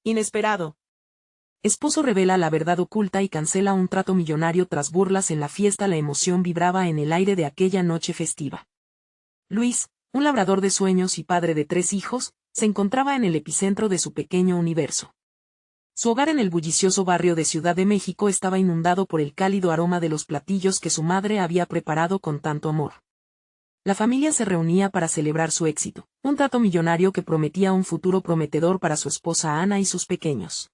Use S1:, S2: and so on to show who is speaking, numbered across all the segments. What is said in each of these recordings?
S1: Inesperado. Esposo revela la verdad oculta y cancela un trato millonario tras burlas en la fiesta. La emoción vibraba en el aire de aquella noche festiva. Luis, un labrador de sueños y padre de 3 hijos, se encontraba en el epicentro de su pequeño universo. Su hogar en el bullicioso barrio de Ciudad de México estaba inundado por el cálido aroma de los platillos que su madre había preparado con tanto amor. La familia se reunía para celebrar su éxito, un trato millonario que prometía un futuro prometedor para su esposa Ana y sus pequeños.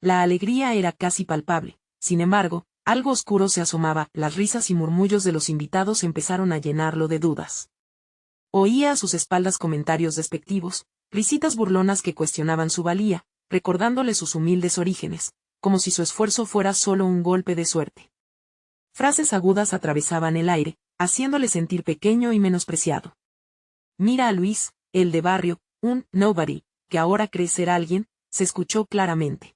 S1: La alegría era casi palpable, sin embargo, algo oscuro se asomaba. Las risas y murmullos de los invitados empezaron a llenarlo de dudas. Oía a sus espaldas comentarios despectivos, risitas burlonas que cuestionaban su valía, recordándole sus humildes orígenes, como si su esfuerzo fuera solo un golpe de suerte. Frases agudas atravesaban el aire, haciéndole sentir pequeño y menospreciado. Mira a Luis, el de barrio, un nobody, que ahora cree ser alguien, se escuchó claramente.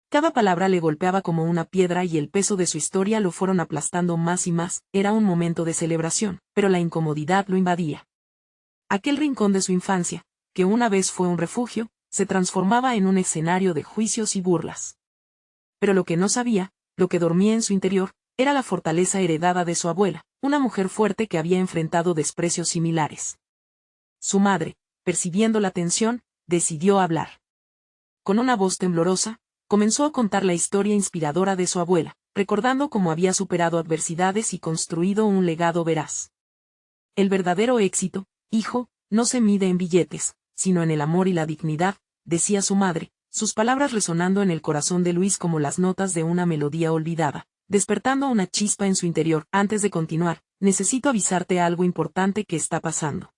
S1: Cada palabra le golpeaba como una piedra y el peso de su historia lo fueron aplastando más y más. Era un momento de celebración, pero la incomodidad lo invadía. Aquel rincón de su infancia, que una vez fue un refugio, se transformaba en un escenario de juicios y burlas. Pero lo que no sabía, lo que dormía en su interior, era la fortaleza heredada de su abuela, una mujer fuerte que había enfrentado desprecios similares. Su madre, percibiendo la tensión, decidió hablar. Con una voz temblorosa, comenzó a contar la historia inspiradora de su abuela, recordando cómo había superado adversidades y construido un legado veraz. El verdadero éxito, hijo, no se mide en billetes, sino en el amor y la dignidad, decía su madre, sus palabras resonando en el corazón de Luis como las notas de una melodía olvidada, despertando una chispa en su interior. Antes de continuar, necesito avisarte algo importante que está pasando.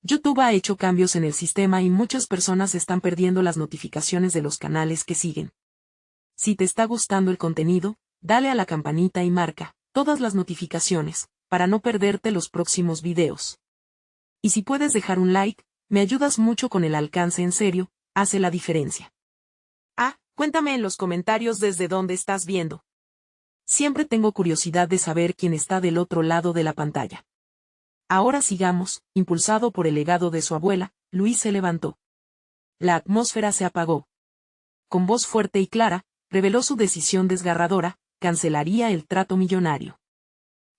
S1: YouTube ha hecho cambios en el sistema y muchas personas están perdiendo las notificaciones de los canales que siguen. Si te está gustando el contenido, dale a la campanita y marca todas las notificaciones, para no perderte los próximos videos. Y si puedes dejar un like, me ayudas mucho con el alcance. En serio, hace la diferencia. Cuéntame en los comentarios desde dónde estás viendo. Siempre tengo curiosidad de saber quién está del otro lado de la pantalla. Ahora sigamos. Impulsado por el legado de su abuela, Luis se levantó. La atmósfera se apagó. Con voz fuerte y clara, reveló su decisión desgarradora: cancelaría el trato millonario.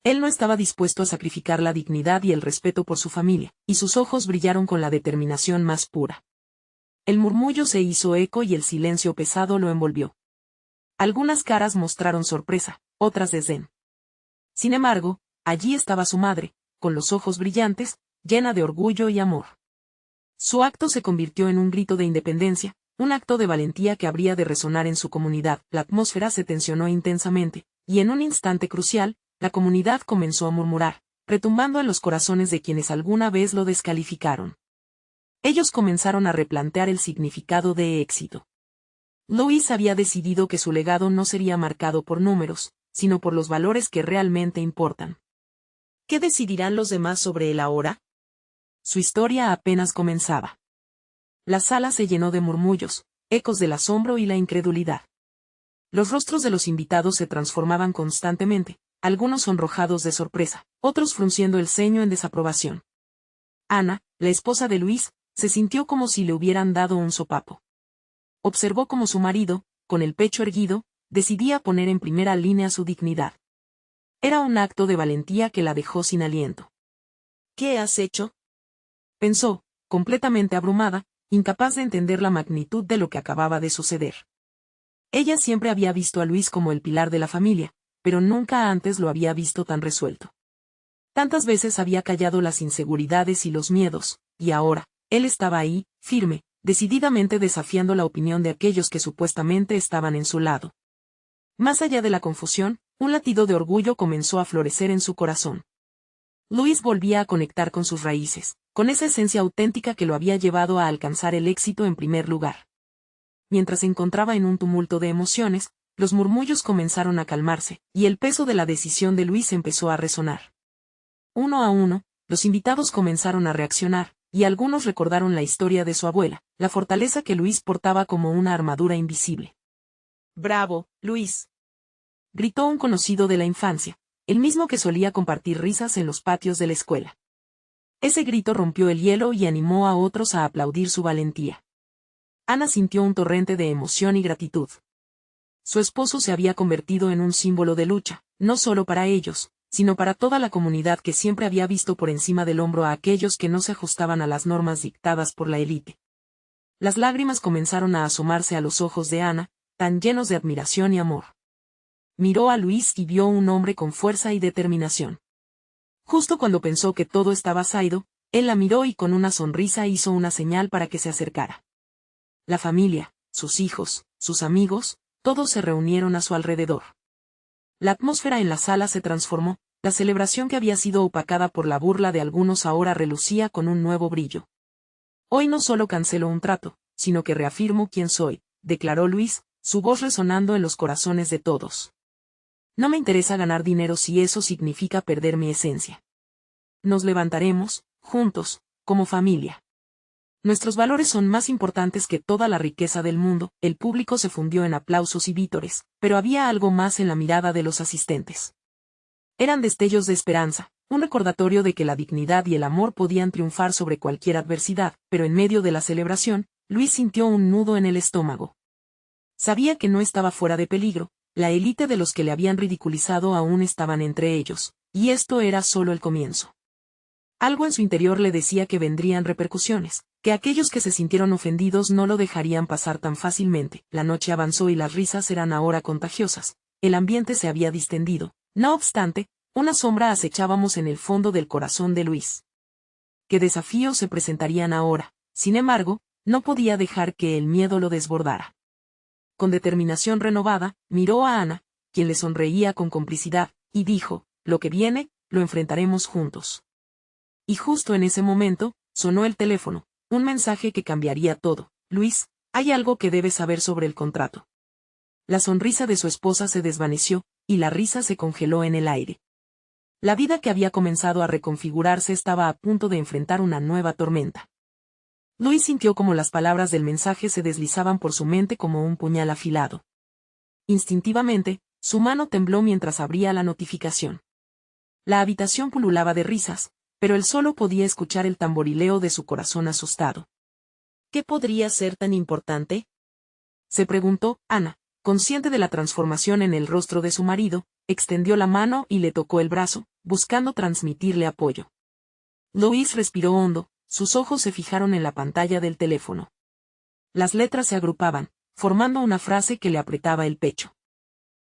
S1: Él no estaba dispuesto a sacrificar la dignidad y el respeto por su familia, y sus ojos brillaron con la determinación más pura. El murmullo se hizo eco y el silencio pesado lo envolvió. Algunas caras mostraron sorpresa, otras desdén. Sin embargo, allí estaba su madre, con los ojos brillantes, llena de orgullo y amor. Su acto se convirtió en un grito de independencia, un acto de valentía que habría de resonar en su comunidad. La atmósfera se tensionó intensamente, y en un instante crucial, la comunidad comenzó a murmurar, retumbando en los corazones de quienes alguna vez lo descalificaron. Ellos comenzaron a replantear el significado de éxito. Luis había decidido que su legado no sería marcado por números, sino por los valores que realmente importan. ¿Qué decidirán los demás sobre él ahora? Su historia apenas comenzaba. La sala se llenó de murmullos, ecos del asombro y la incredulidad. Los rostros de los invitados se transformaban constantemente, algunos sonrojados de sorpresa, otros frunciendo el ceño en desaprobación. Ana, la esposa de Luis, se sintió como si le hubieran dado un sopapo. Observó cómo su marido, con el pecho erguido, decidía poner en primera línea su dignidad. Era un acto de valentía que la dejó sin aliento. ¿Qué has hecho?, pensó, completamente abrumada, incapaz de entender la magnitud de lo que acababa de suceder. Ella siempre había visto a Luis como el pilar de la familia, pero nunca antes lo había visto tan resuelto. Tantas veces había callado las inseguridades y los miedos, y ahora, él estaba ahí, firme, decididamente desafiando la opinión de aquellos que supuestamente estaban en su lado. Más allá de la confusión, un latido de orgullo comenzó a florecer en su corazón. Luis volvía a conectar con sus raíces, con esa esencia auténtica que lo había llevado a alcanzar el éxito en primer lugar. Mientras se encontraba en un tumulto de emociones, los murmullos comenzaron a calmarse, y el peso de la decisión de Luis empezó a resonar. Uno a uno, los invitados comenzaron a reaccionar, y algunos recordaron la historia de su abuela, la fortaleza que Luis portaba como una armadura invisible. «¡Bravo, Luis!», gritó un conocido de la infancia, el mismo que solía compartir risas en los patios de la escuela. Ese grito rompió el hielo y animó a otros a aplaudir su valentía. Ana sintió un torrente de emoción y gratitud. Su esposo se había convertido en un símbolo de lucha, no solo para ellos, sino para toda la comunidad que siempre había visto por encima del hombro a aquellos que no se ajustaban a las normas dictadas por la élite. Las lágrimas comenzaron a asomarse a los ojos de Ana, tan llenos de admiración y amor. Miró a Luis y vio un hombre con fuerza y determinación. Justo cuando pensó que todo estaba saido, él la miró y con una sonrisa hizo una señal para que se acercara. La familia, sus hijos, sus amigos, todos se reunieron a su alrededor. La atmósfera en la sala se transformó, la celebración que había sido opacada por la burla de algunos ahora relucía con un nuevo brillo. Hoy no solo cancelo un trato, sino que reafirmo quién soy, declaró Luis, su voz resonando en los corazones de todos. No me interesa ganar dinero si eso significa perder mi esencia. Nos levantaremos, juntos, como familia. Nuestros valores son más importantes que toda la riqueza del mundo. El público se fundió en aplausos y vítores, pero había algo más en la mirada de los asistentes. Eran destellos de esperanza, un recordatorio de que la dignidad y el amor podían triunfar sobre cualquier adversidad, pero en medio de la celebración, Luis sintió un nudo en el estómago. Sabía que no estaba fuera de peligro, la élite de los que le habían ridiculizado aún estaban entre ellos, y esto era solo el comienzo. Algo en su interior le decía que vendrían repercusiones, que aquellos que se sintieron ofendidos no lo dejarían pasar tan fácilmente. La noche avanzó y las risas eran ahora contagiosas. El ambiente se había distendido. No obstante, una sombra acechábamos en el fondo del corazón de Luis. ¿Qué desafíos se presentarían ahora? Sin embargo, no podía dejar que el miedo lo desbordara. Con determinación renovada, miró a Ana, quien le sonreía con complicidad, y dijo, lo que viene, lo enfrentaremos juntos. Y justo en ese momento, sonó el teléfono, un mensaje que cambiaría todo. Luis, hay algo que debes saber sobre el contrato. La sonrisa de su esposa se desvaneció, y la risa se congeló en el aire. La vida que había comenzado a reconfigurarse estaba a punto de enfrentar una nueva tormenta. Luis sintió como las palabras del mensaje se deslizaban por su mente como un puñal afilado. Instintivamente, su mano tembló mientras abría la notificación. La habitación pululaba de risas, pero él solo podía escuchar el tamborileo de su corazón asustado. ¿Qué podría ser tan importante?, se preguntó. Ana, consciente de la transformación en el rostro de su marido, extendió la mano y le tocó el brazo, buscando transmitirle apoyo. Luis respiró hondo, sus ojos se fijaron en la pantalla del teléfono. Las letras se agrupaban, formando una frase que le apretaba el pecho.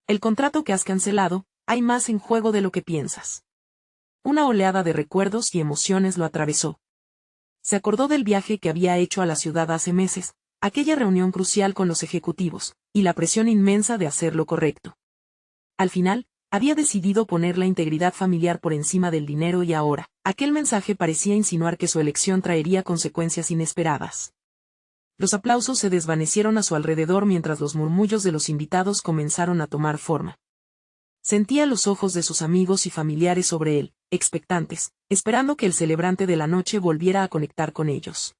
S1: El contrato que has cancelado, hay más en juego de lo que piensas. Una oleada de recuerdos y emociones lo atravesó. Se acordó del viaje que había hecho a la ciudad hace meses, aquella reunión crucial con los ejecutivos, y la presión inmensa de hacer lo correcto. Al final, había decidido poner la integridad familiar por encima del dinero y ahora, aquel mensaje parecía insinuar que su elección traería consecuencias inesperadas. Los aplausos se desvanecieron a su alrededor mientras los murmullos de los invitados comenzaron a tomar forma. Sentía los ojos de sus amigos y familiares sobre él, expectantes, esperando que el celebrante de la noche volviera a conectar con ellos.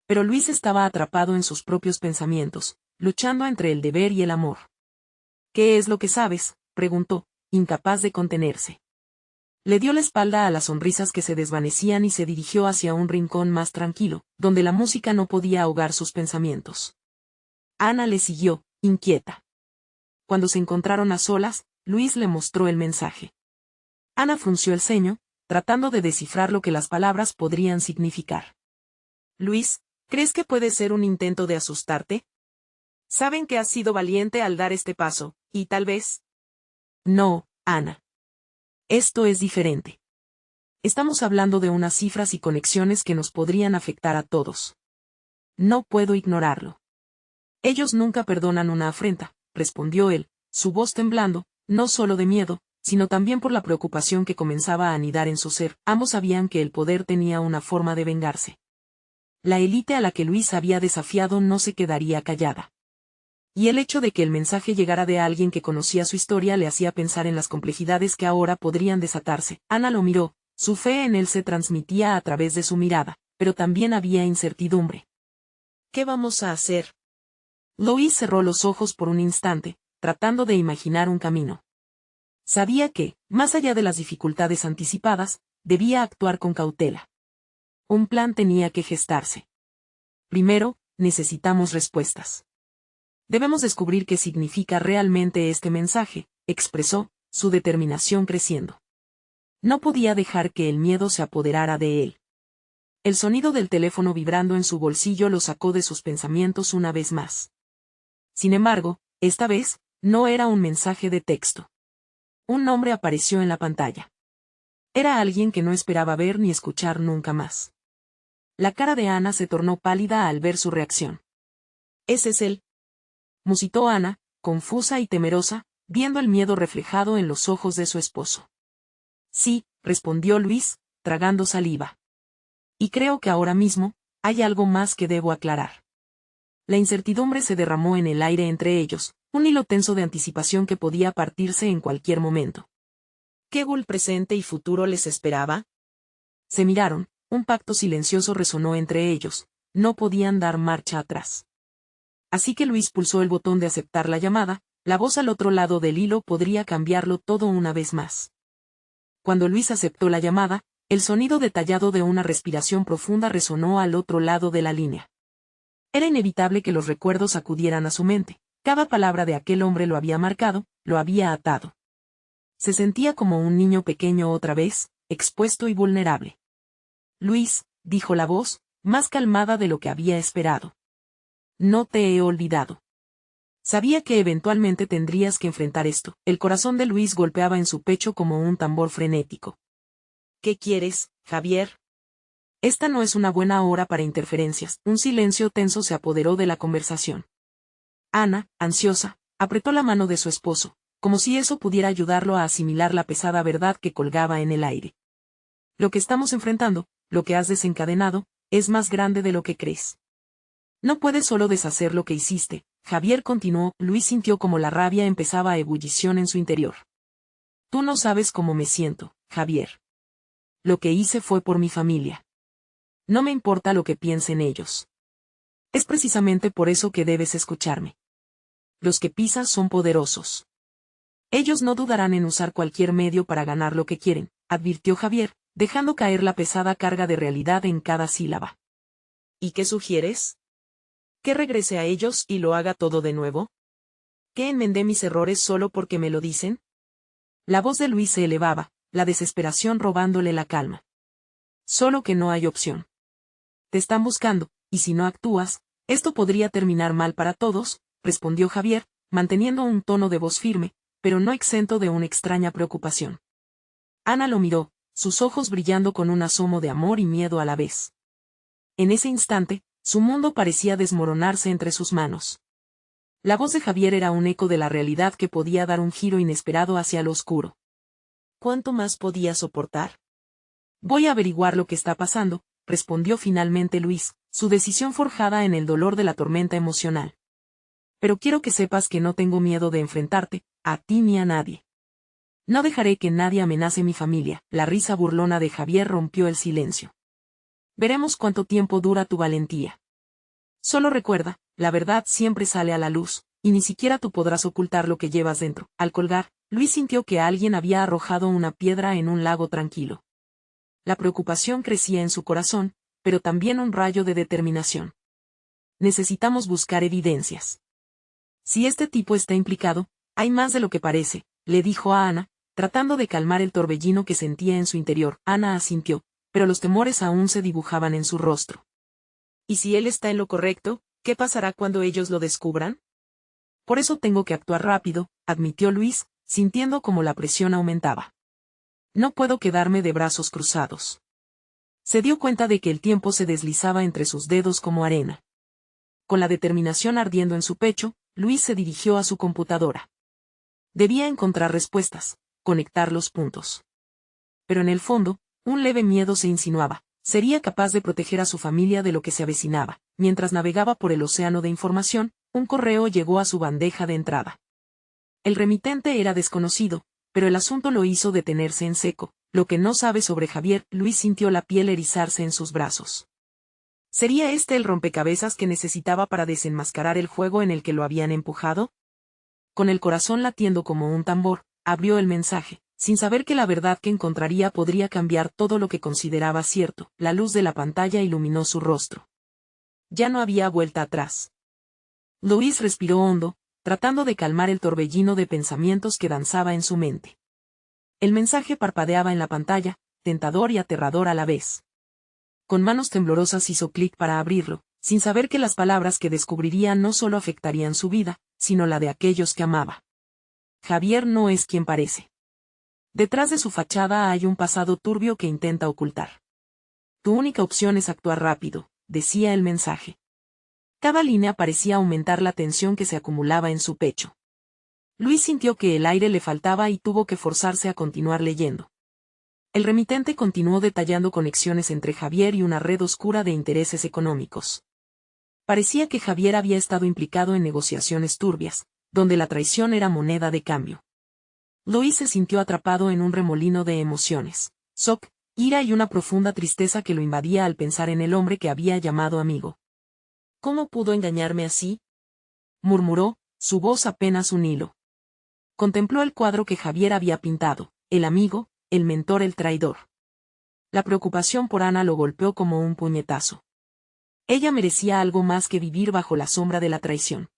S1: Pero Luis estaba atrapado en sus propios pensamientos, luchando entre el deber y el amor. ¿Qué es lo que sabes?, preguntó, incapaz de contenerse. Le dio la espalda a las sonrisas que se desvanecían y se dirigió hacia un rincón más tranquilo, donde la música no podía ahogar sus pensamientos. Ana le siguió, inquieta. Cuando se encontraron a solas, Luis le mostró el mensaje. Ana frunció el ceño, tratando de descifrar lo que las palabras podrían significar. Luis, ¿crees que puede ser un intento de asustarte? Saben que has sido valiente al dar este paso, y tal vez... No, Ana. Esto es diferente. Estamos hablando de unas cifras y conexiones que nos podrían afectar a todos. No puedo ignorarlo. Ellos nunca perdonan una afrenta, respondió él, su voz temblando, no solo de miedo, sino también por la preocupación que comenzaba a anidar en su ser. Ambos sabían que el poder tenía una forma de vengarse. La élite a la que Luis había desafiado no se quedaría callada. Y el hecho de que el mensaje llegara de alguien que conocía su historia le hacía pensar en las complejidades que ahora podrían desatarse. Ana lo miró, su fe en él se transmitía a través de su mirada, pero también había incertidumbre. ¿Qué vamos a hacer? Luis cerró los ojos por un instante, tratando de imaginar un camino. Sabía que, más allá de las dificultades anticipadas, debía actuar con cautela. Un plan tenía que gestarse. Primero, necesitamos respuestas. Debemos descubrir qué significa realmente este mensaje, expresó, su determinación creciendo. No podía dejar que el miedo se apoderara de él. El sonido del teléfono vibrando en su bolsillo lo sacó de sus pensamientos una vez más. Sin embargo, esta vez, no era un mensaje de texto. Un nombre apareció en la pantalla. Era alguien que no esperaba ver ni escuchar nunca más. La cara de Ana se tornó pálida al ver su reacción. «Ese es él», musitó Ana, confusa y temerosa, viendo el miedo reflejado en los ojos de su esposo. «Sí», respondió Luis, tragando saliva. «Y creo que ahora mismo, hay algo más que debo aclarar». La incertidumbre se derramó en el aire entre ellos, un hilo tenso de anticipación que podía partirse en cualquier momento. ¿Qué gol presente y futuro les esperaba? Se miraron, un pacto silencioso resonó entre ellos, no podían dar marcha atrás. Así que Luis pulsó el botón de aceptar la llamada, la voz al otro lado del hilo podría cambiarlo todo una vez más. Cuando Luis aceptó la llamada, el sonido detallado de una respiración profunda resonó al otro lado de la línea. Era inevitable que los recuerdos acudieran a su mente, cada palabra de aquel hombre lo había marcado, lo había atado. Se sentía como un niño pequeño otra vez, expuesto y vulnerable. «Luis», dijo la voz, más calmada de lo que había esperado. «No te he olvidado. Sabía que eventualmente tendrías que enfrentar esto». El corazón de Luis golpeaba en su pecho como un tambor frenético. «¿Qué quieres, Javier?» Esta no es una buena hora para interferencias. Un silencio tenso se apoderó de la conversación. Ana, ansiosa, apretó la mano de su esposo, como si eso pudiera ayudarlo a asimilar la pesada verdad que colgaba en el aire. «Lo que estamos enfrentando, lo que has desencadenado, es más grande de lo que crees. No puedes solo deshacer lo que hiciste», Javier continuó. Luis sintió como la rabia empezaba a ebullición en su interior. «Tú no sabes cómo me siento, Javier. Lo que hice fue por mi familia. No me importa lo que piensen ellos. Es precisamente por eso que debes escucharme. Los que pisas son poderosos. Ellos no dudarán en usar cualquier medio para ganar lo que quieren», advirtió Javier, dejando caer la pesada carga de realidad en cada sílaba. «¿Y qué sugieres? ¿Que regrese a ellos y lo haga todo de nuevo? ¿Que enmendé mis errores solo porque me lo dicen?» La voz de Luis se elevaba, la desesperación robándole la calma. «Solo que no hay opción. Te están buscando, y si no actúas, esto podría terminar mal para todos», respondió Javier, manteniendo un tono de voz firme, pero no exento de una extraña preocupación. Ana lo miró, sus ojos brillando con un asomo de amor y miedo a la vez. En ese instante, su mundo parecía desmoronarse entre sus manos. La voz de Javier era un eco de la realidad que podía dar un giro inesperado hacia lo oscuro. «¿Cuánto más podía soportar?» «Voy a averiguar lo que está pasando», respondió finalmente Luis, su decisión forjada en el dolor de la tormenta emocional. «Pero quiero que sepas que no tengo miedo de enfrentarte, a ti ni a nadie. No dejaré que nadie amenace mi familia». La risa burlona de Javier rompió el silencio. «Veremos cuánto tiempo dura tu valentía. Solo recuerda, la verdad siempre sale a la luz, y ni siquiera tú podrás ocultar lo que llevas dentro». Al colgar, Luis sintió que alguien había arrojado una piedra en un lago tranquilo. La preocupación crecía en su corazón, pero también un rayo de determinación. «Necesitamos buscar evidencias. Si este tipo está implicado, hay más de lo que parece», le dijo a Ana, tratando de calmar el torbellino que sentía en su interior. Ana asintió, pero los temores aún se dibujaban en su rostro. «¿Y si él está en lo correcto, qué pasará cuando ellos lo descubran?» «Por eso tengo que actuar rápido», admitió Luis, sintiendo como la presión aumentaba. «No puedo quedarme de brazos cruzados». Se dio cuenta de que el tiempo se deslizaba entre sus dedos como arena. Con la determinación ardiendo en su pecho, Luis se dirigió a su computadora. Debía encontrar respuestas, conectar los puntos. Pero en el fondo, un leve miedo se insinuaba. ¿Sería capaz de proteger a su familia de lo que se avecinaba? Mientras navegaba por el océano de información, un correo llegó a su bandeja de entrada. El remitente era desconocido, pero el asunto lo hizo detenerse en seco. «Lo que no sabe sobre Javier». Luis sintió la piel erizarse en sus brazos. ¿Sería este el rompecabezas que necesitaba para desenmascarar el juego en el que lo habían empujado? Con el corazón latiendo como un tambor, abrió el mensaje, sin saber que la verdad que encontraría podría cambiar todo lo que consideraba cierto. La luz de la pantalla iluminó su rostro. Ya no había vuelta atrás. Luis respiró hondo, tratando de calmar el torbellino de pensamientos que danzaba en su mente. El mensaje parpadeaba en la pantalla, tentador y aterrador a la vez. Con manos temblorosas hizo clic para abrirlo, sin saber que las palabras que descubriría no solo afectarían su vida, sino la de aquellos que amaba. Javier no es quien parece. Detrás de su fachada hay un pasado turbio que intenta ocultar. Tu única opción es actuar rápido, decía el mensaje. Cada línea parecía aumentar la tensión que se acumulaba en su pecho. Luis sintió que el aire le faltaba y tuvo que forzarse a continuar leyendo. El remitente continuó detallando conexiones entre Javier y una red oscura de intereses económicos. Parecía que Javier había estado implicado en negociaciones turbias, donde la traición era moneda de cambio. Luis se sintió atrapado en un remolino de emociones, shock, ira y una profunda tristeza que lo invadía al pensar en el hombre que había llamado amigo. ¿Cómo pudo engañarme así?, murmuró, su voz apenas un hilo. Contempló el cuadro que Javier había pintado, el amigo, el mentor, el traidor. La preocupación por Ana lo golpeó como un puñetazo. Ella merecía algo más que vivir bajo la sombra de la traición.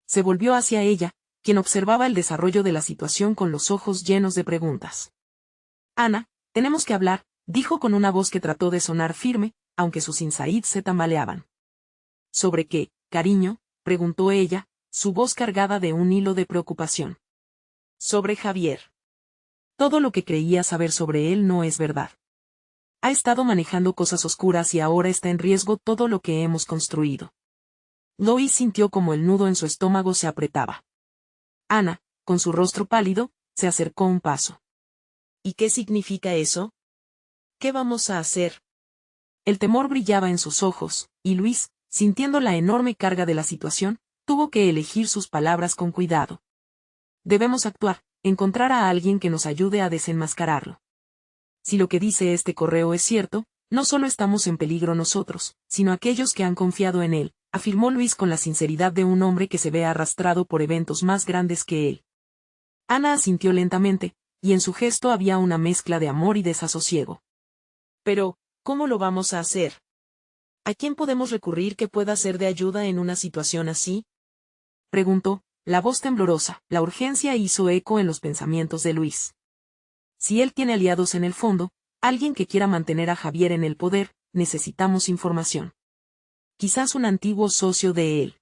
S1: Se volvió hacia ella, quien observaba el desarrollo de la situación con los ojos llenos de preguntas. Ana, tenemos que hablar, dijo con una voz que trató de sonar firme, aunque sus insides se tambaleaban. ¿Sobre qué, cariño?, preguntó ella, su voz cargada de un hilo de preocupación. Sobre Javier. Todo lo que creía saber sobre él no es verdad. Ha estado manejando cosas oscuras y ahora está en riesgo todo lo que hemos construido. Luis sintió como el nudo en su estómago se apretaba. Ana, con su rostro pálido, se acercó un paso. ¿Y qué significa eso? ¿Qué vamos a hacer? El temor brillaba en sus ojos, y Luis, sintiendo la enorme carga de la situación, tuvo que elegir sus palabras con cuidado. Debemos actuar, encontrar a alguien que nos ayude a desenmascararlo. Si lo que dice este correo es cierto, no solo estamos en peligro nosotros, sino aquellos que han confiado en él, afirmó Luis con la sinceridad de un hombre que se ve arrastrado por eventos más grandes que él. Ana asintió lentamente, y en su gesto había una mezcla de amor y desasosiego. Pero, ¿cómo lo vamos a hacer? ¿A quién podemos recurrir que pueda ser de ayuda en una situación así?, preguntó, la voz temblorosa. La urgencia hizo eco en los pensamientos de Luis. Si él tiene aliados en el fondo, alguien que quiera mantener a Javier en el poder, necesitamos información. Quizás un antiguo socio de él.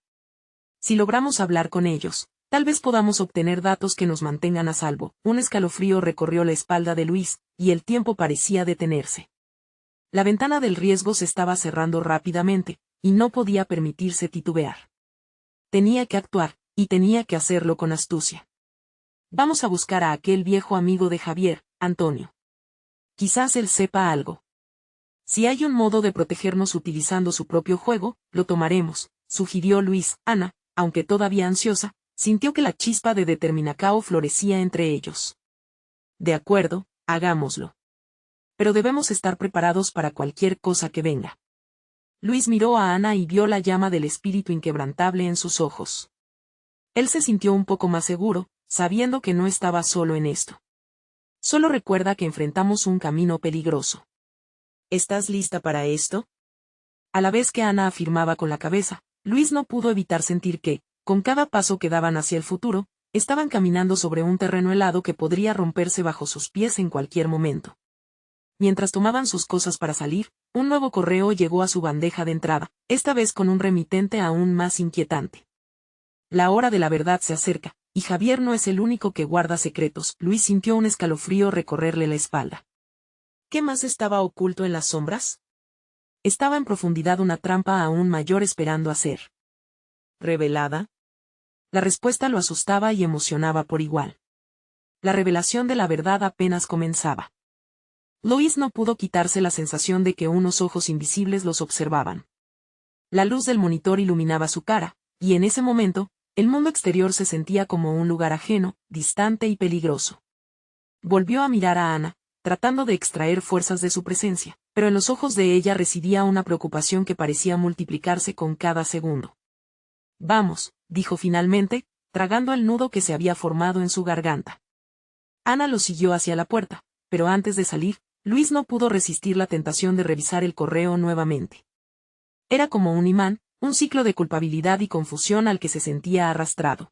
S1: Si logramos hablar con ellos, tal vez podamos obtener datos que nos mantengan a salvo. Un escalofrío recorrió la espalda de Luis, y el tiempo parecía detenerse. La ventana del riesgo se estaba cerrando rápidamente, y no podía permitirse titubear. Tenía que actuar, y tenía que hacerlo con astucia. Vamos a buscar a aquel viejo amigo de Javier, Antonio. Quizás él sepa algo. Si hay un modo de protegernos utilizando su propio juego, lo tomaremos, sugirió Luis. Ana, aunque todavía ansiosa, sintió que la chispa de determinacao florecía entre ellos. De acuerdo, hagámoslo. Pero debemos estar preparados para cualquier cosa que venga. Luis miró a Ana y vio la llama del espíritu inquebrantable en sus ojos. Él se sintió un poco más seguro, sabiendo que no estaba solo en esto. Solo recuerda que enfrentamos un camino peligroso. ¿Estás lista para esto? A la vez que Ana afirmaba con la cabeza, Luis no pudo evitar sentir que, con cada paso que daban hacia el futuro, estaban caminando sobre un terreno helado que podría romperse bajo sus pies en cualquier momento. Mientras tomaban sus cosas para salir, un nuevo correo llegó a su bandeja de entrada, esta vez con un remitente aún más inquietante. La hora de la verdad se acerca, y Javier no es el único que guarda secretos. Luis sintió un escalofrío recorrerle la espalda. ¿Qué más estaba oculto en las sombras? Estaba en profundidad una trampa aún mayor esperando a ser revelada. La respuesta lo asustaba y emocionaba por igual. La revelación de la verdad apenas comenzaba. Luis no pudo quitarse la sensación de que unos ojos invisibles los observaban. La luz del monitor iluminaba su cara, y en ese momento, el mundo exterior se sentía como un lugar ajeno, distante y peligroso. Volvió a mirar a Ana, tratando de extraer fuerzas de su presencia, pero en los ojos de ella residía una preocupación que parecía multiplicarse con cada segundo. Vamos, dijo finalmente, tragando el nudo que se había formado en su garganta. Ana lo siguió hacia la puerta, pero antes de salir, Luis no pudo resistir la tentación de revisar el correo nuevamente. Era como un imán, un ciclo de culpabilidad y confusión al que se sentía arrastrado.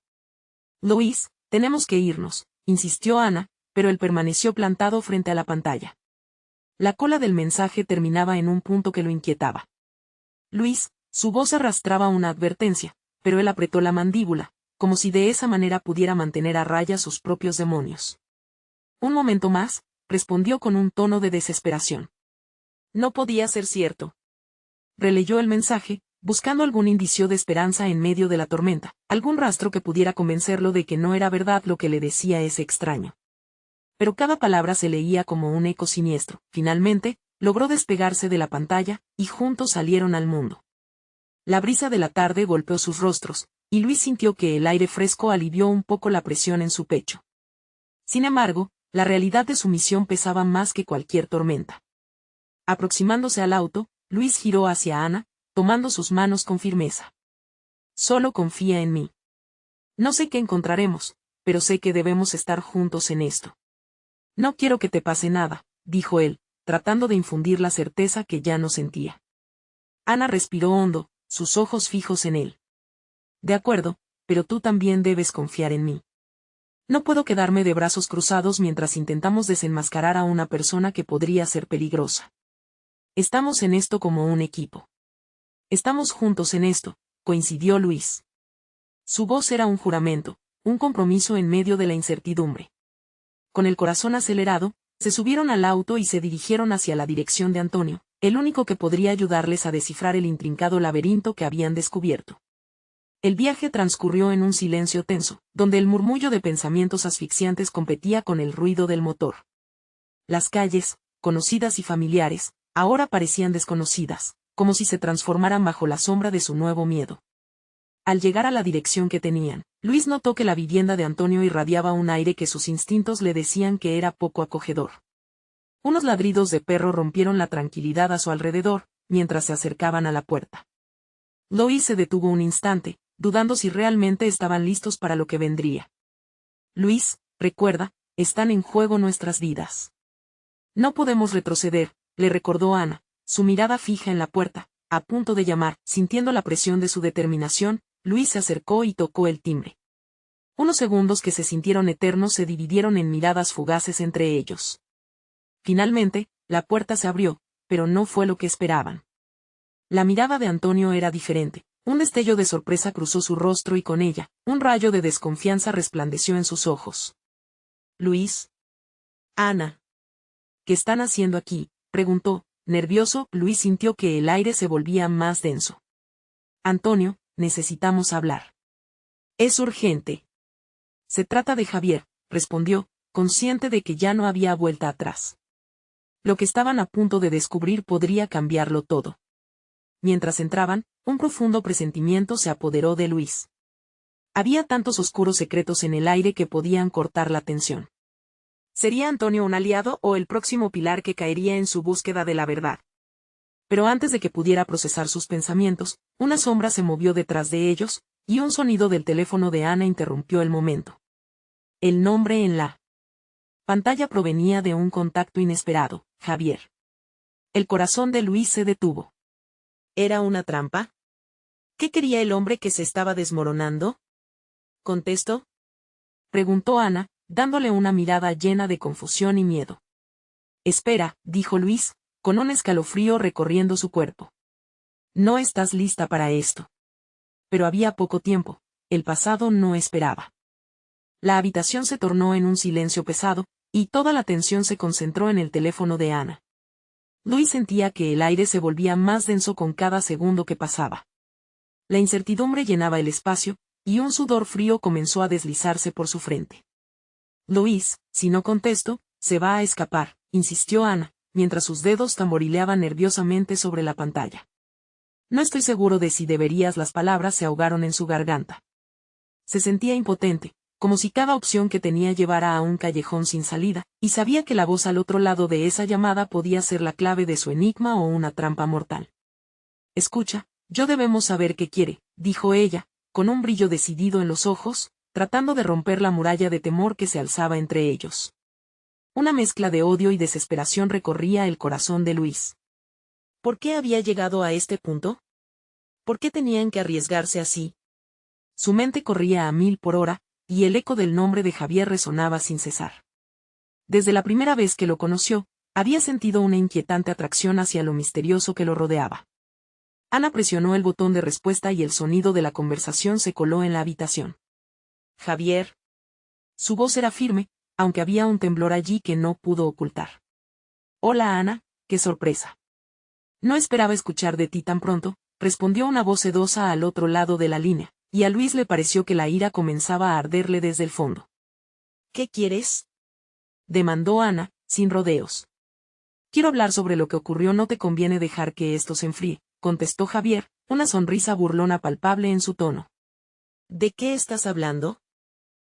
S1: Luis, tenemos que irnos, insistió Ana, pero él permaneció plantado frente a la pantalla. La cola del mensaje terminaba en un punto que lo inquietaba. Luis, su voz arrastraba una advertencia, pero él apretó la mandíbula, como si de esa manera pudiera mantener a raya sus propios demonios. Un momento más, respondió con un tono de desesperación. No podía ser cierto. Releyó el mensaje, buscando algún indicio de esperanza en medio de la tormenta, algún rastro que pudiera convencerlo de que no era verdad lo que le decía ese extraño. Pero cada palabra se leía como un eco siniestro. Finalmente, logró despegarse de la pantalla, y juntos salieron al mundo. La brisa de la tarde golpeó sus rostros, y Luis sintió que el aire fresco alivió un poco la presión en su pecho. Sin embargo, la realidad de su misión pesaba más que cualquier tormenta. Aproximándose al auto, Luis giró hacia Ana, tomando sus manos con firmeza. Solo confía en mí. No sé qué encontraremos, pero sé que debemos estar juntos en esto. No quiero que te pase nada, dijo él, tratando de infundir la certeza que ya no sentía. Ana respiró hondo, sus ojos fijos en él. De acuerdo, pero tú también debes confiar en mí. No puedo quedarme de brazos cruzados mientras intentamos desenmascarar a una persona que podría ser peligrosa. Estamos en esto como un equipo. Estamos juntos en esto, coincidió Luis. Su voz era un juramento, un compromiso en medio de la incertidumbre. Con el corazón acelerado, se subieron al auto y se dirigieron hacia la dirección de Antonio, el único que podría ayudarles a descifrar el intrincado laberinto que habían descubierto. El viaje transcurrió en un silencio tenso, donde el murmullo de pensamientos asfixiantes competía con el ruido del motor. Las calles, conocidas y familiares, ahora parecían desconocidas, como si se transformaran bajo la sombra de su nuevo miedo. Al llegar a la dirección que tenían, Luis notó que la vivienda de Antonio irradiaba un aire que sus instintos le decían que era poco acogedor. Unos ladridos de perro rompieron la tranquilidad a su alrededor, mientras se acercaban a la puerta. Luis se detuvo un instante, dudando si realmente estaban listos para lo que vendría. Luis, recuerda, están en juego nuestras vidas. No podemos retroceder, le recordó Ana, su mirada fija en la puerta, a punto de llamar. Sintiendo la presión de su determinación, Luis se acercó y tocó el timbre. Unos segundos que se sintieron eternos se dividieron en miradas fugaces entre ellos. Finalmente, la puerta se abrió, pero no fue lo que esperaban. La mirada de Antonio era diferente. Un destello de sorpresa cruzó su rostro y con ella, un rayo de desconfianza resplandeció en sus ojos. Luis. Ana. ¿Qué están haciendo aquí?, preguntó, nervioso. Luis sintió que el aire se volvía más denso. Antonio, necesitamos hablar. Es urgente. Se trata de Javier, respondió, consciente de que ya no había vuelta atrás. Lo que estaban a punto de descubrir podría cambiarlo todo. Mientras entraban, un profundo presentimiento se apoderó de Luis. Había tantos oscuros secretos en el aire que podían cortar la tensión. ¿Sería Antonio un aliado o el próximo pilar que caería en su búsqueda de la verdad? Pero antes de que pudiera procesar sus pensamientos, una sombra se movió detrás de ellos, y un sonido del teléfono de Ana interrumpió el momento. El nombre en la pantalla provenía de un contacto inesperado, Javier. El corazón de Luis se detuvo. ¿Era una trampa? ¿Qué quería el hombre que se estaba desmoronando? ¿Contesto?, preguntó Ana, dándole una mirada llena de confusión y miedo. Espera, dijo Luis, con un escalofrío recorriendo su cuerpo. No estás lista para esto. Pero había poco tiempo, el pasado no esperaba. La habitación se tornó en un silencio pesado, y toda la atención se concentró en el teléfono de Ana. Luis sentía que el aire se volvía más denso con cada segundo que pasaba. La incertidumbre llenaba el espacio, y un sudor frío comenzó a deslizarse por su frente. Luis, si no contesto, se va a escapar, insistió Ana, mientras sus dedos tamborileaban nerviosamente sobre la pantalla. No estoy seguro de si deberías. Las palabras se ahogaron en su garganta. Se sentía impotente, como si cada opción que tenía llevara a un callejón sin salida, y sabía que la voz al otro lado de esa llamada podía ser la clave de su enigma o una trampa mortal. Escucha, yo debemos saber qué quiere, dijo ella, con un brillo decidido en los ojos, tratando de romper la muralla de temor que se alzaba entre ellos. Una mezcla de odio y desesperación recorría el corazón de Luis. ¿Por qué había llegado a este punto? ¿Por qué tenían que arriesgarse así? Su mente corría a 1000 por hora, y el eco del nombre de Javier resonaba sin cesar. Desde la primera vez que lo conoció, había sentido una inquietante atracción hacia lo misterioso que lo rodeaba. Ana presionó el botón de respuesta y el sonido de la conversación se coló en la habitación. Javier. Su voz era firme, aunque había un temblor allí que no pudo ocultar. Hola Ana, qué sorpresa. No esperaba escuchar de ti tan pronto, respondió una voz sedosa al otro lado de la línea, y a Luis le pareció que la ira comenzaba a arderle desde el fondo. ¿Qué quieres? Demandó Ana, sin rodeos. Quiero hablar sobre lo que ocurrió, no te conviene dejar que esto se enfríe, contestó Javier, una sonrisa burlona palpable en su tono. ¿De qué estás hablando?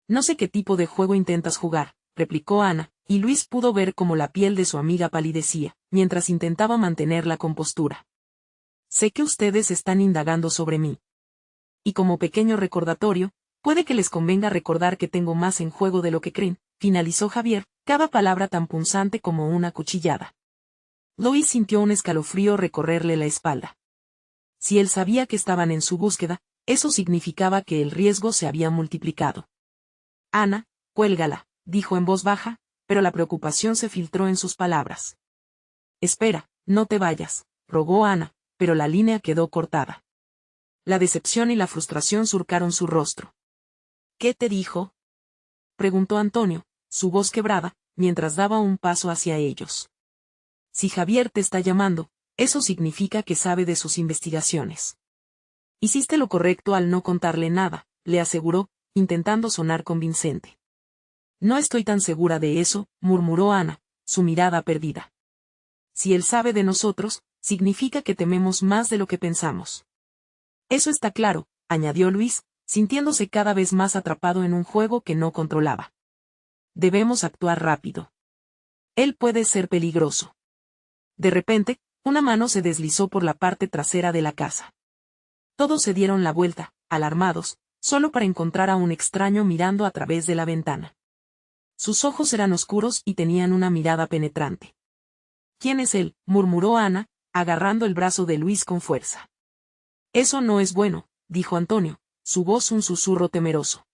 S1: No sé qué tipo de juego intentas jugar, replicó Ana, y Luis pudo ver cómo la piel de su amiga palidecía, mientras intentaba mantener la compostura. Sé que ustedes están indagando sobre mí. Y como pequeño recordatorio, puede que les convenga recordar que tengo más en juego de lo que creen, finalizó Javier, cada palabra tan punzante como una cuchillada. Luis sintió un escalofrío recorrerle la espalda. Si él sabía que estaban en su búsqueda, eso significaba que el riesgo se había multiplicado. Ana, cuélgala, dijo en voz baja, pero la preocupación se filtró en sus palabras. Espera, no te vayas, rogó Ana, pero la línea quedó cortada. La decepción y la frustración surcaron su rostro. ¿Qué te dijo? Preguntó Antonio, su voz quebrada, mientras daba un paso hacia ellos. Si Javier te está llamando, eso significa que sabe de sus investigaciones. Hiciste lo correcto al no contarle nada, le aseguró, intentando sonar convincente. No estoy tan segura de eso, murmuró Ana, su mirada perdida. Si él sabe de nosotros, significa que tememos más de lo que pensamos. Eso está claro, añadió Luis, sintiéndose cada vez más atrapado en un juego que no controlaba. Debemos actuar rápido. Él puede ser peligroso. De repente, una mano se deslizó por la parte trasera de la casa. Todos se dieron la vuelta, alarmados, solo para encontrar a un extraño mirando a través de la ventana. Sus ojos eran oscuros y tenían una mirada penetrante. ¿Quién es él?, murmuró Ana, agarrando el brazo de Luis con fuerza. Eso no es bueno, dijo Antonio, su voz un susurro temeroso.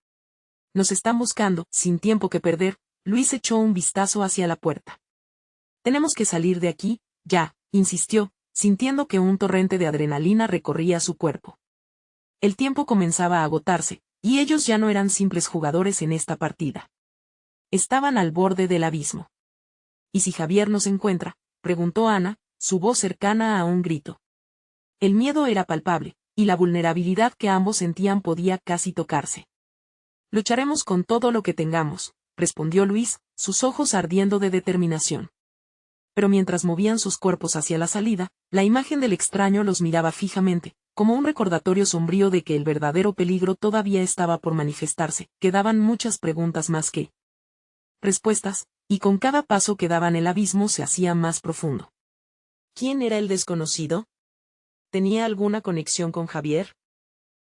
S1: Nos están buscando, sin tiempo que perder, Luis echó un vistazo hacia la puerta. Tenemos que salir de aquí, ya, insistió, sintiendo que un torrente de adrenalina recorría su cuerpo. El tiempo comenzaba a agotarse, y ellos ya no eran simples jugadores en esta partida. Estaban al borde del abismo. ¿Y si Javier nos encuentra?, preguntó Ana, su voz cercana a un grito. El miedo era palpable, y la vulnerabilidad que ambos sentían podía casi tocarse. Lucharemos con todo lo que tengamos, respondió Luis, sus ojos ardiendo de determinación. Pero mientras movían sus cuerpos hacia la salida, la imagen del extraño los miraba fijamente, como un recordatorio sombrío de que el verdadero peligro todavía estaba por manifestarse. Quedaban muchas preguntas más que respuestas, y con cada paso que daban el abismo se hacía más profundo. ¿Quién era el desconocido? ¿Tenía alguna conexión con Javier?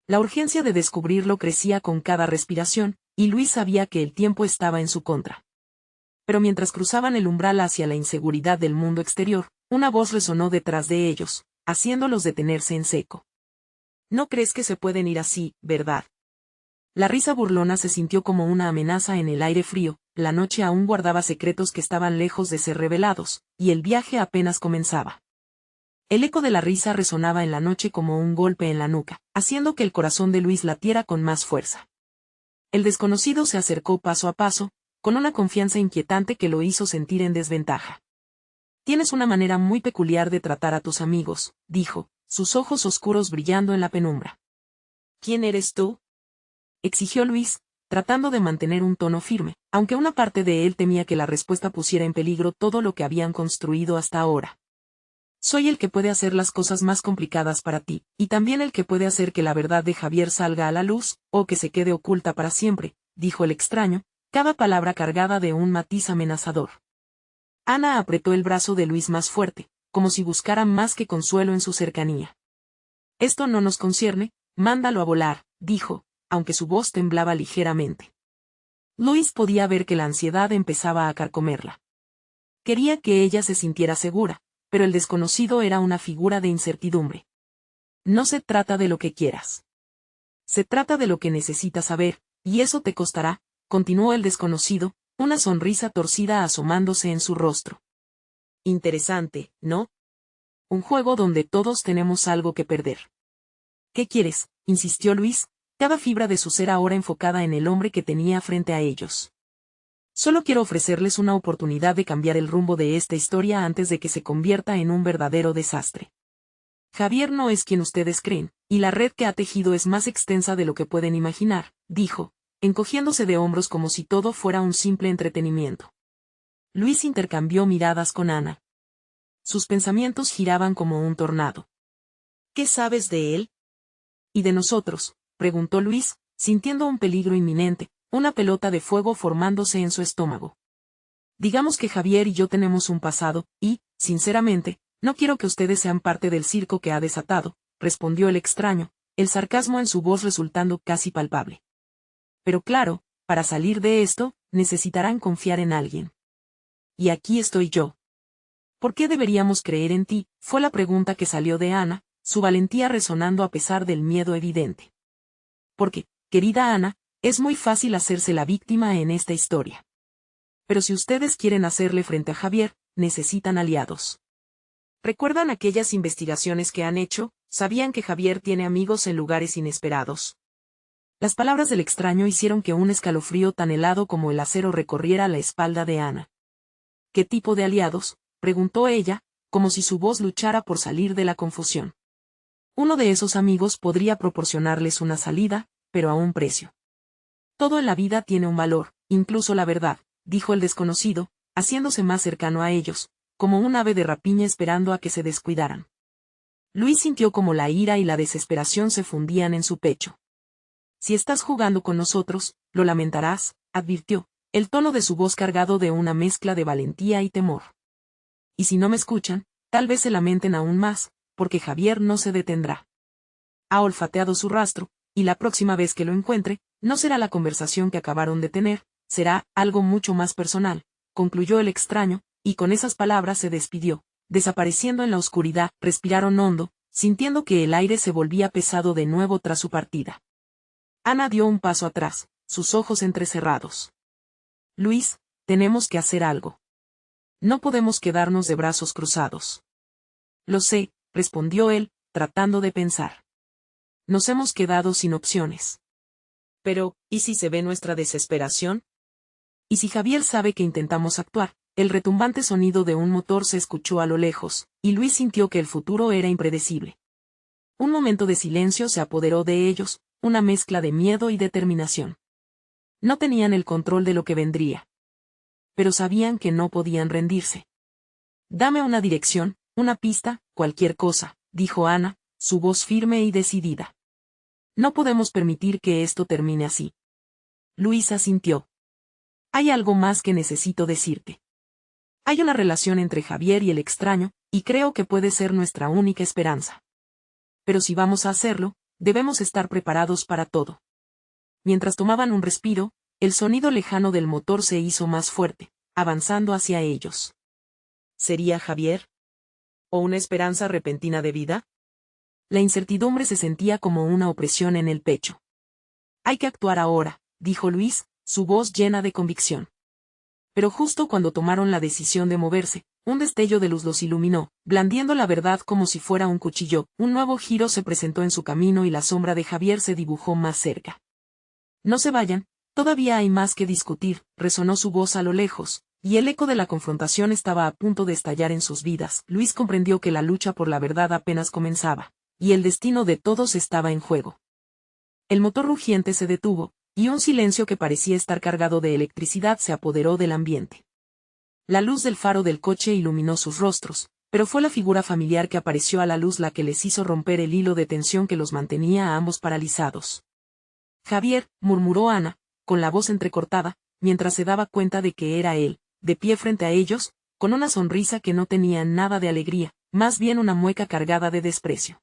S1: La urgencia de descubrirlo crecía con cada respiración, y Luis sabía que el tiempo estaba en su contra. Pero mientras cruzaban el umbral hacia la inseguridad del mundo exterior, una voz resonó detrás de ellos, haciéndolos detenerse en seco. No crees que se pueden ir así, ¿verdad? La risa burlona se sintió como una amenaza en el aire frío, la noche aún guardaba secretos que estaban lejos de ser revelados, y el viaje apenas comenzaba. El eco de la risa resonaba en la noche como un golpe en la nuca, haciendo que el corazón de Luis latiera con más fuerza. El desconocido se acercó paso a paso, con una confianza inquietante que lo hizo sentir en desventaja. Tienes una manera muy peculiar de tratar a tus amigos, dijo, sus ojos oscuros brillando en la penumbra. ¿Quién eres tú?, exigió Luis, tratando de mantener un tono firme, aunque una parte de él temía que la respuesta pusiera en peligro todo lo que habían construido hasta ahora. Soy el que puede hacer las cosas más complicadas para ti, y también el que puede hacer que la verdad de Javier salga a la luz, o que se quede oculta para siempre, dijo el extraño, cada palabra cargada de un matiz amenazador. Ana apretó el brazo de Luis más fuerte, como si buscara más que consuelo en su cercanía. Esto no nos concierne, mándalo a volar, dijo, aunque su voz temblaba ligeramente. Luis podía ver que la ansiedad empezaba a carcomerla. Quería que ella se sintiera segura, pero el desconocido era una figura de incertidumbre. No se trata de lo que quieras. Se trata de lo que necesitas saber, y eso te costará, continuó el desconocido, una sonrisa torcida asomándose en su rostro. Interesante, ¿no? Un juego donde todos tenemos algo que perder. ¿Qué quieres?, insistió Luis, cada fibra de su ser ahora enfocada en el hombre que tenía frente a ellos. Solo quiero ofrecerles una oportunidad de cambiar el rumbo de esta historia antes de que se convierta en un verdadero desastre. Javier no es quien ustedes creen, y la red que ha tejido es más extensa de lo que pueden imaginar, dijo, encogiéndose de hombros como si todo fuera un simple entretenimiento. Luis intercambió miradas con Ana. Sus pensamientos giraban como un tornado. ¿Qué sabes de él? ¿Y de nosotros?, preguntó Luis, sintiendo un peligro inminente, una pelota de fuego formándose en su estómago. Digamos que Javier y yo tenemos un pasado, y, sinceramente, no quiero que ustedes sean parte del circo que ha desatado, respondió el extraño, el sarcasmo en su voz resultando casi palpable. Pero claro, para salir de esto, necesitarán confiar en alguien. Y aquí estoy yo. ¿Por qué deberíamos creer en ti?, fue la pregunta que salió de Ana, su valentía resonando a pesar del miedo evidente. Porque, querida Ana, es muy fácil hacerse la víctima en esta historia. Pero si ustedes quieren hacerle frente a Javier, necesitan aliados. ¿Recuerdan aquellas investigaciones que han hecho? ¿Sabían que Javier tiene amigos en lugares inesperados? Las palabras del extraño hicieron que un escalofrío tan helado como el acero recorriera la espalda de Ana. ¿Qué tipo de aliados?, preguntó ella, como si su voz luchara por salir de la confusión. Uno de esos amigos podría proporcionarles una salida, pero a un precio. Todo en la vida tiene un valor, incluso la verdad, dijo el desconocido, haciéndose más cercano a ellos, como un ave de rapiña esperando a que se descuidaran. Luis sintió como la ira y la desesperación se fundían en su pecho. Si estás jugando con nosotros, lo lamentarás, advirtió, el tono de su voz cargado de una mezcla de valentía y temor. Y si no me escuchan, tal vez se lamenten aún más, porque Javier no se detendrá. Ha olfateado su rastro, y la próxima vez que lo encuentre, no será la conversación que acabaron de tener, será algo mucho más personal, concluyó el extraño, y con esas palabras se despidió, desapareciendo en la oscuridad. Respiraron hondo, sintiendo que el aire se volvía pesado de nuevo tras su partida. Ana dio un paso atrás, sus ojos entrecerrados. Luis, tenemos que hacer algo. No podemos quedarnos de brazos cruzados. Lo sé, respondió él, tratando de pensar. Nos hemos quedado sin opciones. Pero, ¿y si se ve nuestra desesperación? ¿Y si Javier sabe que intentamos actuar? El retumbante sonido de un motor se escuchó a lo lejos, y Luis sintió que el futuro era impredecible. Un momento de silencio se apoderó de ellos, una mezcla de miedo y determinación. No tenían el control de lo que vendría. Pero sabían que no podían rendirse. Dame una dirección, una pista, cualquier cosa, dijo Ana, su voz firme y decidida. No podemos permitir que esto termine así. Luis asintió. Hay algo más que necesito decirte. Hay una relación entre Javier y el extraño, y creo que puede ser nuestra única esperanza. Pero si vamos a hacerlo, debemos estar preparados para todo. Mientras tomaban un respiro, el sonido lejano del motor se hizo más fuerte, avanzando hacia ellos. ¿Sería Javier? ¿O una esperanza repentina de vida? La incertidumbre se sentía como una opresión en el pecho. Hay que actuar ahora, dijo Luis, su voz llena de convicción. Pero justo cuando tomaron la decisión de moverse, un destello de luz los iluminó, blandiendo la verdad como si fuera un cuchillo. Un nuevo giro se presentó en su camino y la sombra de Javier se dibujó más cerca. No se vayan, todavía hay más que discutir, resonó su voz a lo lejos, y el eco de la confrontación estaba a punto de estallar en sus vidas. Luis comprendió que la lucha por la verdad apenas comenzaba, y el destino de todos estaba en juego. El motor rugiente se detuvo, y un silencio que parecía estar cargado de electricidad se apoderó del ambiente. La luz del faro del coche iluminó sus rostros, pero fue la figura familiar que apareció a la luz la que les hizo romper el hilo de tensión que los mantenía a ambos paralizados. Javier, murmuró Ana, con la voz entrecortada, mientras se daba cuenta de que era él, de pie frente a ellos, con una sonrisa que no tenía nada de alegría, más bien una mueca cargada de desprecio.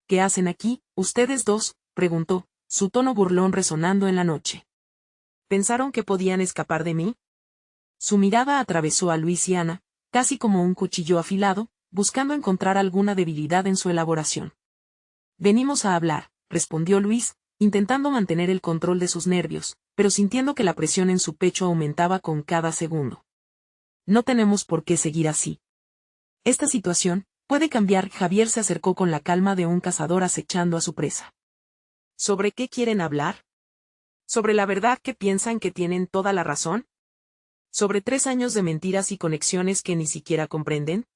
S1: ¿Qué hacen aquí, ustedes dos?, preguntó, su tono burlón resonando en la noche. ¿Pensaron que podían escapar de mí? Su mirada atravesó a Luis y Ana, casi como un cuchillo afilado, buscando encontrar alguna debilidad en su elaboración. Venimos a hablar, respondió Luis, intentando mantener el control de sus nervios, pero sintiendo que la presión en su pecho aumentaba con cada segundo. No tenemos por qué seguir así. Esta situación puede cambiar. Javier se acercó con la calma de un cazador acechando a su presa. ¿Sobre qué quieren hablar? ¿Sobre la verdad que piensan que tienen toda la razón? ¿Sobre 3 años de mentiras y conexiones que ni siquiera comprenden?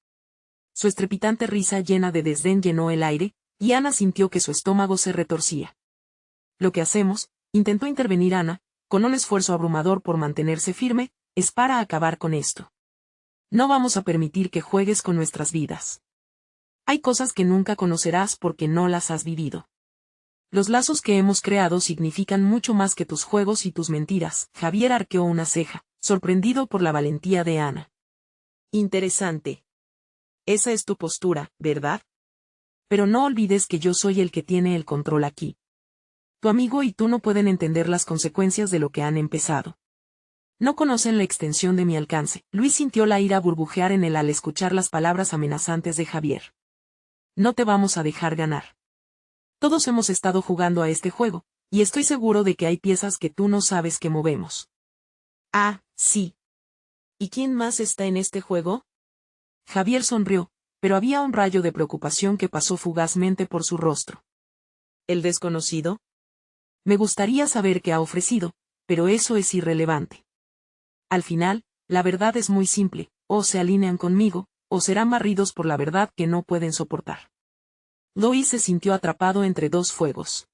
S1: Su estrepitante risa llena de desdén llenó el aire, y Ana sintió que su estómago se retorcía. Lo que hacemos, intentó intervenir Ana, con un esfuerzo abrumador por mantenerse firme, es para acabar con esto. No vamos a permitir que juegues con nuestras vidas. Hay cosas que nunca conocerás porque no las has vivido. Los lazos que hemos creado significan mucho más que tus juegos y tus mentiras. Javier arqueó una ceja, sorprendido por la valentía de Ana. Interesante. Esa es tu postura, ¿verdad? Pero no olvides que yo soy el que tiene el control aquí. Tu amigo y tú no pueden entender las consecuencias de lo que han empezado. No conocen la extensión de mi alcance. Luis sintió la ira burbujear en él al escuchar las palabras amenazantes de Javier. No te vamos a dejar ganar. Todos hemos estado jugando a este juego, y estoy seguro de que hay piezas que tú no sabes que movemos. Ah, sí. ¿Y quién más está en este juego? Javier sonrió, pero había un rayo de preocupación que pasó fugazmente por su rostro. ¿El desconocido? Me gustaría saber qué ha ofrecido, pero eso es irrelevante. Al final, la verdad es muy simple, o se alinean conmigo, o serán barridos por la verdad que no pueden soportar. Luis se sintió atrapado entre dos fuegos.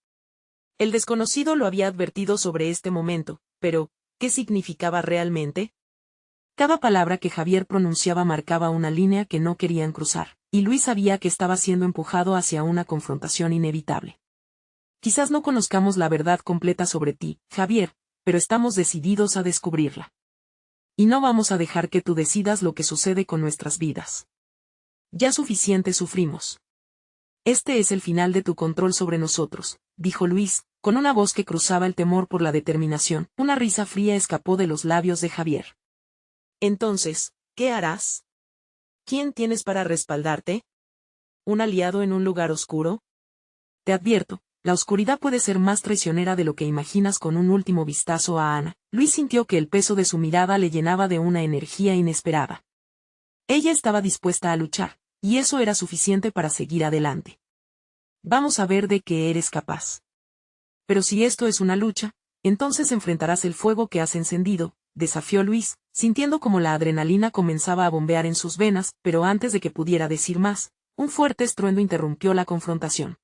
S1: El desconocido lo había advertido sobre este momento, pero, ¿qué significaba realmente? Cada palabra que Javier pronunciaba marcaba una línea que no querían cruzar, y Luis sabía que estaba siendo empujado hacia una confrontación inevitable. Quizás no conozcamos la verdad completa sobre ti, Javier, pero estamos decididos a descubrirla. Y no vamos a dejar que tú decidas lo que sucede con nuestras vidas. Ya suficiente sufrimos. Este es el final de tu control sobre nosotros, dijo Luis, con una voz que cruzaba el temor por la determinación. Una risa fría escapó de los labios de Javier. Entonces, ¿qué harás? ¿Quién tienes para respaldarte? ¿Un aliado en un lugar oscuro? Te advierto, la oscuridad puede ser más traicionera de lo que imaginas. Con un último vistazo a Ana, Luis sintió que el peso de su mirada le llenaba de una energía inesperada. Ella estaba dispuesta a luchar, y eso era suficiente para seguir adelante. Vamos a ver de qué eres capaz. Pero si esto es una lucha, entonces enfrentarás el fuego que has encendido, desafió Luis, sintiendo como la adrenalina comenzaba a bombear en sus venas, pero antes de que pudiera decir más, un fuerte estruendo interrumpió la confrontación.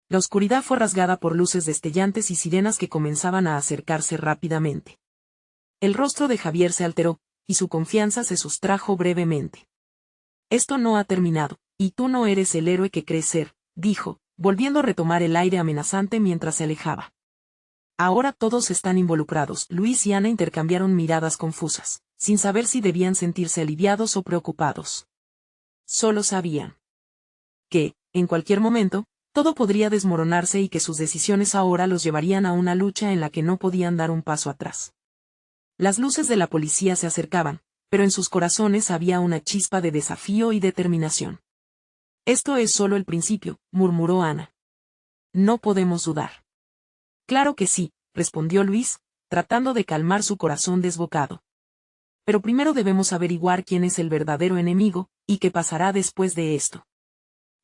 S1: La oscuridad fue rasgada por luces destellantes y sirenas que comenzaban a acercarse rápidamente. El rostro de Javier se alteró, y su confianza se sustrajo brevemente. Esto no ha terminado, y tú no eres el héroe que crees ser, dijo, volviendo a retomar el aire amenazante mientras se alejaba. Ahora todos están involucrados. Luis y Ana intercambiaron miradas confusas, sin saber si debían sentirse aliviados o preocupados. Solo sabían que, en cualquier momento, todo podría desmoronarse y que sus decisiones ahora los llevarían a una lucha en la que no podían dar un paso atrás. Las luces de la policía se acercaban, pero en sus corazones había una chispa de desafío y determinación. Esto es solo el principio, murmuró Ana. No podemos dudar. Claro que sí, respondió Luis, tratando de calmar su corazón desbocado. Pero primero debemos averiguar quién es el verdadero enemigo, y qué pasará después de esto.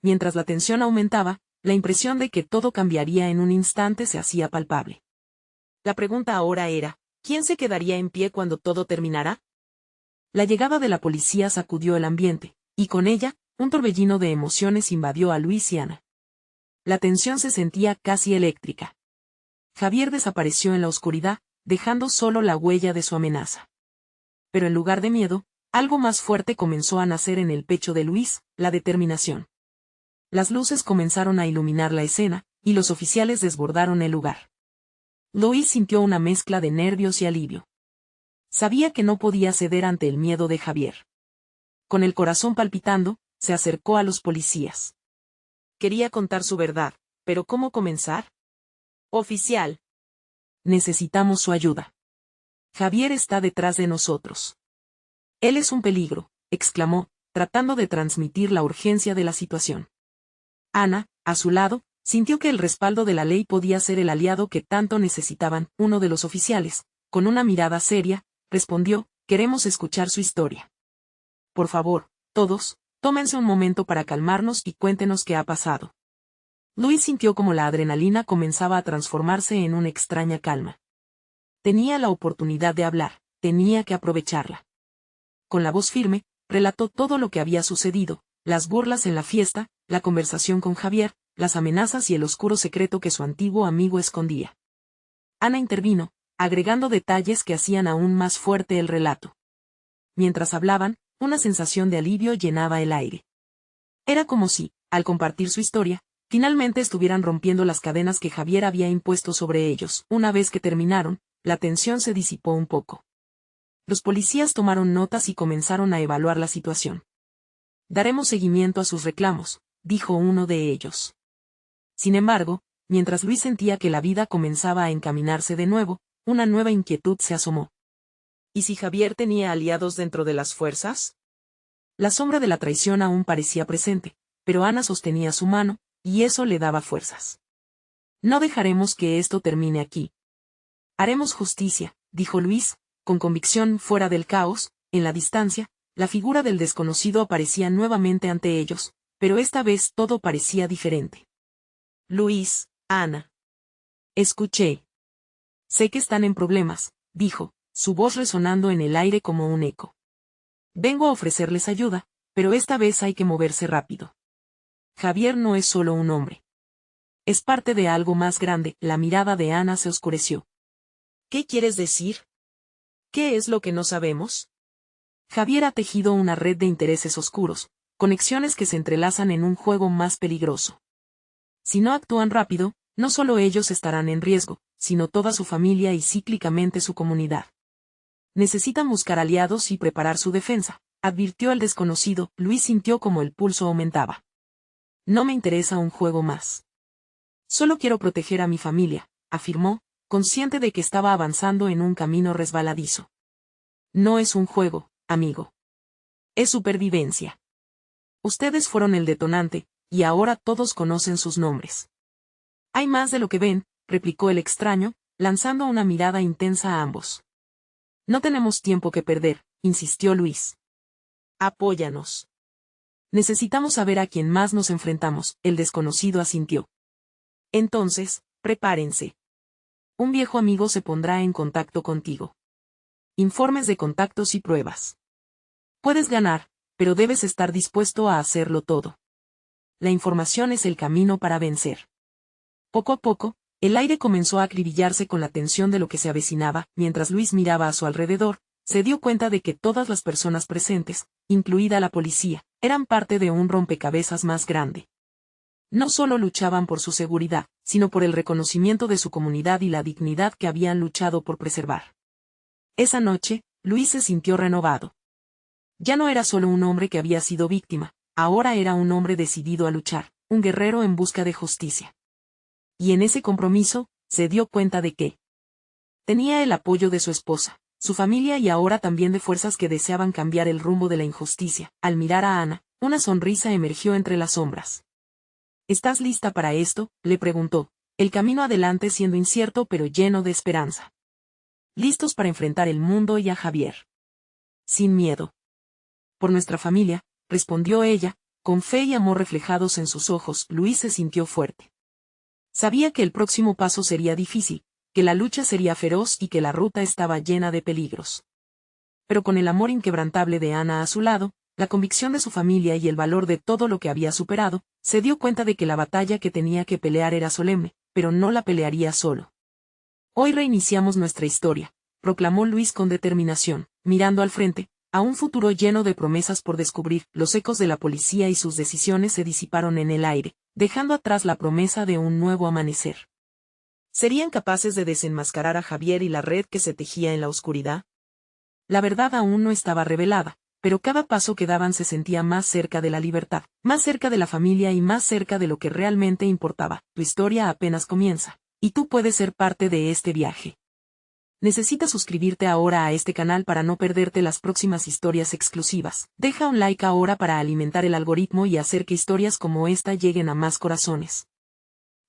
S1: Mientras la tensión aumentaba, la impresión de que todo cambiaría en un instante se hacía palpable. La pregunta ahora era, ¿quién se quedaría en pie cuando todo terminara? La llegada de la policía sacudió el ambiente, y con ella, un torbellino de emociones invadió a Luis y Ana. La tensión se sentía casi eléctrica. Javier desapareció en la oscuridad, dejando solo la huella de su amenaza. Pero en lugar de miedo, algo más fuerte comenzó a nacer en el pecho de Luis, la determinación. Las luces comenzaron a iluminar la escena, y los oficiales desbordaron el lugar. Luis sintió una mezcla de nervios y alivio. Sabía que no podía ceder ante el miedo de Javier. Con el corazón palpitando, se acercó a los policías. Quería contar su verdad, pero ¿cómo comenzar? Oficial. Necesitamos su ayuda. Javier está detrás de nosotros. Él es un peligro, exclamó, tratando de transmitir la urgencia de la situación. Ana, a su lado, Sintió que el respaldo de la ley podía ser el aliado que tanto necesitaban. Uno de los oficiales, con una mirada seria, respondió: queremos escuchar su historia. Por favor, todos, tómense un momento para calmarnos y cuéntenos qué ha pasado. Luis sintió como la adrenalina comenzaba a transformarse en una extraña calma. Tenía la oportunidad de hablar, tenía que aprovecharla. Con la voz firme, relató todo lo que había sucedido, las burlas en la fiesta, la conversación con Javier, las amenazas y el oscuro secreto que su antiguo amigo escondía. Ana intervino, agregando detalles que hacían aún más fuerte el relato. Mientras hablaban, una sensación de alivio llenaba el aire. Era como si, al compartir su historia, finalmente estuvieran rompiendo las cadenas que Javier había impuesto sobre ellos. Una vez que terminaron, la tensión se disipó un poco. Los policías tomaron notas y comenzaron a evaluar la situación. Daremos seguimiento a sus reclamos, dijo uno de ellos. Sin embargo, mientras Luis sentía que la vida comenzaba a encaminarse de nuevo, una nueva inquietud se asomó. ¿Y si Javier tenía aliados dentro de las fuerzas? La sombra de la traición aún parecía presente, pero Ana sostenía su mano, y eso le daba fuerzas. No dejaremos que esto termine aquí. Haremos justicia, dijo Luis, con convicción. Fuera del caos, en la distancia, la figura del desconocido aparecía nuevamente ante ellos, pero esta vez todo parecía diferente. Luis, Ana. Escuché. Sé que están en problemas, dijo, su voz resonando en el aire como un eco. Vengo a ofrecerles ayuda, pero esta vez hay que moverse rápido. Javier no es solo un hombre. Es parte de algo más grande. La mirada de Ana se oscureció. ¿Qué quieres decir? ¿Qué es lo que no sabemos? Javier ha tejido una red de intereses oscuros, conexiones que se entrelazan en un juego más peligroso. Si no actúan rápido, no solo ellos estarán en riesgo, sino toda su familia y cíclicamente su comunidad. Necesitan buscar aliados y preparar su defensa, advirtió el desconocido. Luis sintió como el pulso aumentaba. No me interesa un juego más. Solo quiero proteger a mi familia, afirmó, consciente de que estaba avanzando en un camino resbaladizo. No es un juego, amigo. Es supervivencia. Ustedes fueron el detonante, y ahora todos conocen sus nombres. Hay más de lo que ven, replicó el extraño, lanzando una mirada intensa a ambos. No tenemos tiempo que perder, insistió Luis. Apóyanos. Necesitamos saber a quién más nos enfrentamos. El desconocido asintió. Entonces, prepárense. Un viejo amigo se pondrá en contacto contigo. Informes de contactos y pruebas. Puedes ganar, pero debes estar dispuesto a hacerlo todo. La información es el camino para vencer. Poco a poco, el aire comenzó a acribillarse con la tensión de lo que se avecinaba. Mientras Luis miraba a su alrededor, se dio cuenta de que todas las personas presentes, incluida la policía, eran parte de un rompecabezas más grande. No solo luchaban por su seguridad, sino por el reconocimiento de su comunidad y la dignidad que habían luchado por preservar. Esa noche, Luis se sintió renovado. Ya no era solo un hombre que había sido víctima, ahora era un hombre decidido a luchar, un guerrero en busca de justicia. Y en ese compromiso, se dio cuenta de que tenía el apoyo de su esposa, su familia y ahora también de fuerzas que deseaban cambiar el rumbo de la injusticia. Al mirar a Ana, una sonrisa emergió entre las sombras. ¿Estás lista para esto?, le preguntó, el camino adelante siendo incierto pero lleno de esperanza. Listos para enfrentar el mundo y a Javier. Sin miedo. Por nuestra familia, respondió ella, con fe y amor reflejados en sus ojos. Luis se sintió fuerte. Sabía que el próximo paso sería difícil, que la lucha sería feroz y que la ruta estaba llena de peligros. Pero con el amor inquebrantable de Ana a su lado, la convicción de su familia y el valor de todo lo que había superado, se dio cuenta de que la batalla que tenía que pelear era solemne, pero no la pelearía solo. Hoy reiniciamos nuestra historia, proclamó Luis con determinación, mirando al frente, a un futuro lleno de promesas por descubrir. Los ecos de la policía y sus decisiones se disiparon en el aire, dejando atrás la promesa de un nuevo amanecer. ¿Serían capaces de desenmascarar a Javier y la red que se tejía en la oscuridad? La verdad aún no estaba revelada, pero cada paso que daban se sentía más cerca de la libertad, más cerca de la familia y más cerca de lo que realmente importaba. Tu historia apenas comienza, y tú puedes ser parte de este viaje. Necesitas suscribirte ahora a este canal para no perderte las próximas historias exclusivas. Deja un like ahora para alimentar el algoritmo y hacer que historias como esta lleguen a más corazones.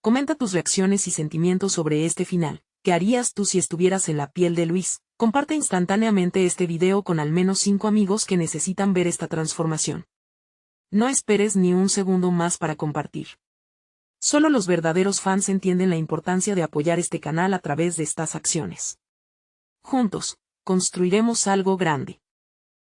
S1: Comenta tus reacciones y sentimientos sobre este final. ¿Qué harías tú si estuvieras en la piel de Luis? Comparte instantáneamente este video con al menos 5 amigos que necesitan ver esta transformación. No esperes ni un segundo más para compartir. Solo los verdaderos fans entienden la importancia de apoyar este canal a través de estas acciones. Juntos, construiremos algo grande.